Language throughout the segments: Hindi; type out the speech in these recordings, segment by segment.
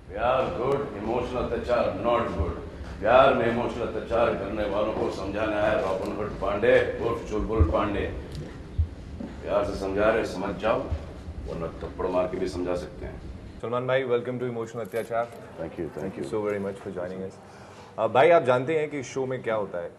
प्यार गुड, इमोशनल अत्याचार नॉट गुड। प्यार में इमोशनल अत्याचार करने वालों को समझाने आया रॉबिन हुड पांडे उर्फ चुलबुल पांडे। प्यार से समझा रहे, समझ जाओ, वरना थप्पड़ मार के भी समझा सकते हैं। सलमान भाई, वेलकम टू इमोशनल अत्याचार। Thank you so very much for joining us. भाई, आप जानते हैं कि शो में क्या होता है,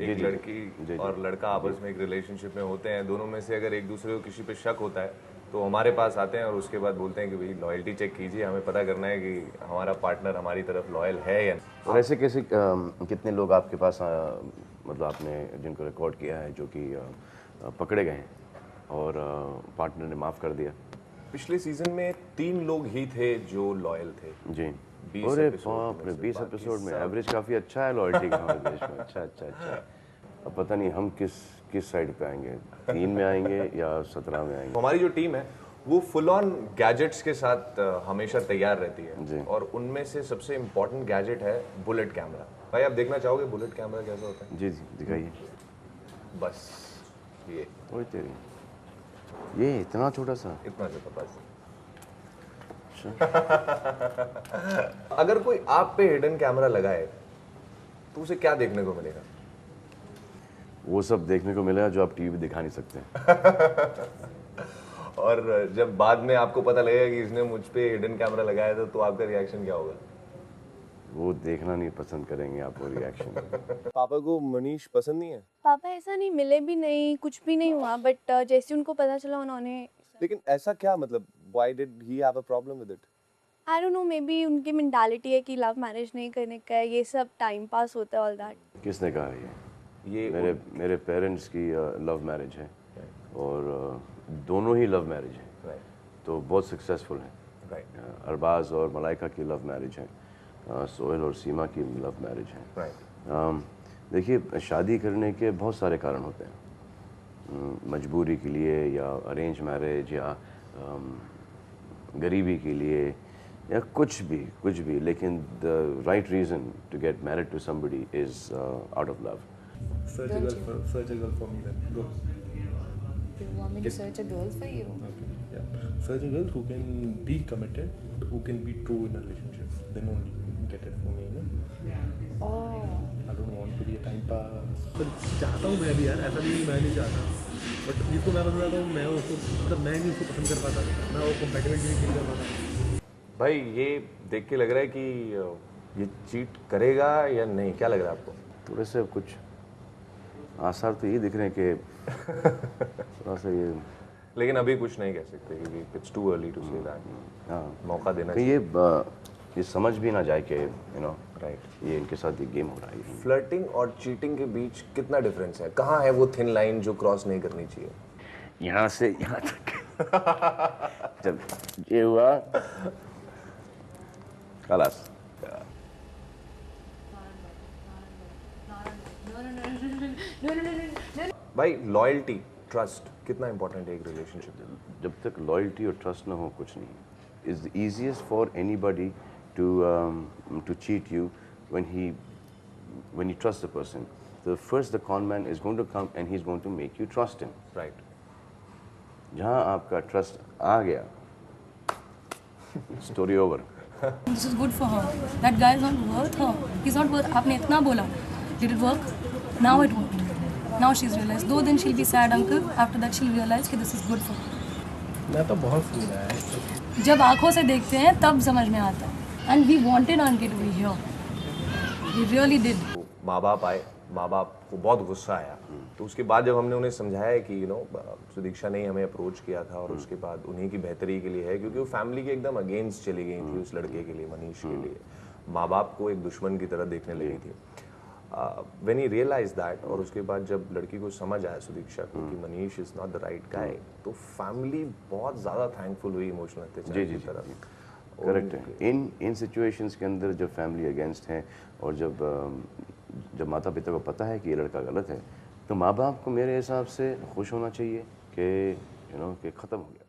एक लड़की और लड़का आपस में एक रिलेशनशिप में होते हैं, दोनों में से अगर एक दूसरे को किसी पे शक होता है तो हमारे पास आते हैं और उसके बाद बोलते हैं कि भाई लॉयल्टी चेक कीजिए, हमें पता करना है कि हमारा पार्टनर हमारी तरफ लॉयल है या नहीं। और ऐसे कैसे कितने लोग आपके पास मतलब आपने जिनको रिकॉर्ड किया है जो कि पकड़े गए हैं और पार्टनर ने माफ़ कर दिया? पिछले सीजन में 3 लोग ही थे जो लॉयल थे जी। 20 अरे एपिसोड बाप रे, में से, 20 बाकी एपिसोड में सब- एवरेज काफ़ी अच्छा है लॉयल्टी का हमारे देश में। अच्छा अच्छा अच्छा। अब पता नहीं हम किस साइड पे आएंगे, 3 में आएंगे या 17 में आएंगे। हमारी जो टीम है वो फुल ऑन गैजेट्स के साथ हमेशा तैयार रहती जी। है और उनमें से सबसे इम्पोर्टेंट गैजेट है बुलेट कैमरा। भाई, आप देखना चाहोगे बुलेट कैमरा कैसा होता है? जी जी दिखाइए। बस ये ओए तेरी, ये इतना छोटा सा। इतना सा बस। अच्छा। अगर कोई आप पे हिडन कैमरा लगाए तो उसे क्या देखने को मिलेगा? वो सब देखने को मिलेगा जो आप टीवी पे दिखा नहीं सकते। और जब बाद में आपको पता लगेगा कि इसने मुझ पे हिडन कैमरा लगाया था तो आपका रिएक्शन क्या होगा? वो देखना नहीं पसंद करेंगे आप, वो रिएक्शन। पापा को मनीष पसंद नहीं है? पापा ऐसा नहीं, मिले भी नहीं, कुछ भी नहीं हुआ, बट जैसे उनको पता चला उन्होंने लेकिन ऐसा क्या, मतलब why did he have a problem with it? I don't know, may be उनकी मेंटालिटी है कि लव मैरिज नहीं करने का है, ये सब टाइम पास होता है, ऑल दैट। किसने कहा है ये मेरे पेरेंट्स की लव मैरिज है और दोनों ही लव मैरिज है, राइट तो बहुत सक्सेसफुल है। राइट अरबाज और मलाइका की लव मैरिज है, सोहेल और सीमा की लव मैरिज है। राइट। देखिए, शादी करने के बहुत सारे कारण होते हैं, मजबूरी के लिए या अरेंज मैरिज या गरीबी के लिए या कुछ भी, लेकिन the right reason to get married to somebody is out of love. Search a girl for me then. Go. You want me to search a girl for you? Okay. Yeah. Search a girl who can be committed, who can be true in a relationship. Then only you can get it for me, you know? Oh. I don't want to be a time pass. पर चाहता हूँ मैं भी यार, ऐसा नहीं मैं नहीं चाहता, बट जिसको मैं पसंद आता हूँ मैं उसको, मतलब मैं नहीं उसको पसंद कर पाता, मैं वो कंपेटिबिलिटी नहीं फील कर पाता। भाई, ये देख के लग रहा है कि ये चीट करेगा या नहीं, क्या लग रहा है आपको? थोड़े से कुछ आसार तो ये दिख रहे हैं कि थोड़ा सा ये, लेकिन अभी कुछ नहीं कह सकते क्योंकि it's too early to say that. हाँ, मौका देना कहीं चाहिए। ये समझ भी ना जाए कि राइट। ये इनके साथ ये गेम हो रहा है। फ्लर्टिंग और चीटिंग के बीच कितना डिफरेंस है? कहाँ है वो थिन लाइन जो क्रॉस नहीं करनी चाहिए? यहाँ से यहाँ तक। जब ये हुआ खलास। भाई, लॉयल्टी, ट्रस्ट कितना इंपॉर्टेंट है एक रिलेशनशिप में? जब तक लॉयल्टी और ट्रस्ट ना हो, कुछ नहीं। Is easiest for anybody to cheat you when you trust the person. The con man is going to come and he's going to make you trust him. Right. जहाँ आपका ट्रस्ट आ गया, story over. This is good for her. That guy is not worth her. He's not worth. आपने इतना बोला. Did it work? Now it worked. Now she's realized. 2 दिन she'll be sad, uncle. After that she'll realize कि this is good for her. मैं तो बहुत सुना है। जब आँखों से देखते हैं तब समझ में आता है. And we wanted Ankit to be here. We really did. माँ बाप आए, माँ बाप को बहुत गुस्सा आया, तो उसके बाद जब हमने उन्हें समझाया कि सुदीक्षा ने हमें अप्रोच किया था और उसके बाद उन्हीं की बेहतरी के लिए है, क्योंकि वो फैमिली के एकदम अगेंस्ट चली गई थी उस लड़के के लिए, मनीष के लिए, माँ बाप को एक दुश्मन की तरह देखने लगी थी। व्हेन ही रियलाइज दैट, और उसके बाद जब लड़की को समझ आया सुदीक्षा को कि Manish is not the right guy, तो फैमिली बहुत ज़्यादा थैंकफुल हुई इमोशनल अत्याचार की तरफ। करेक्ट है। इन सिचुएशंस के अंदर जब फैमिली अगेंस्ट है और जब माता पिता को पता है कि ये लड़का गलत है, तो माँ बाप को मेरे हिसाब से खुश होना चाहिए कि कि ख़त्म हो गया।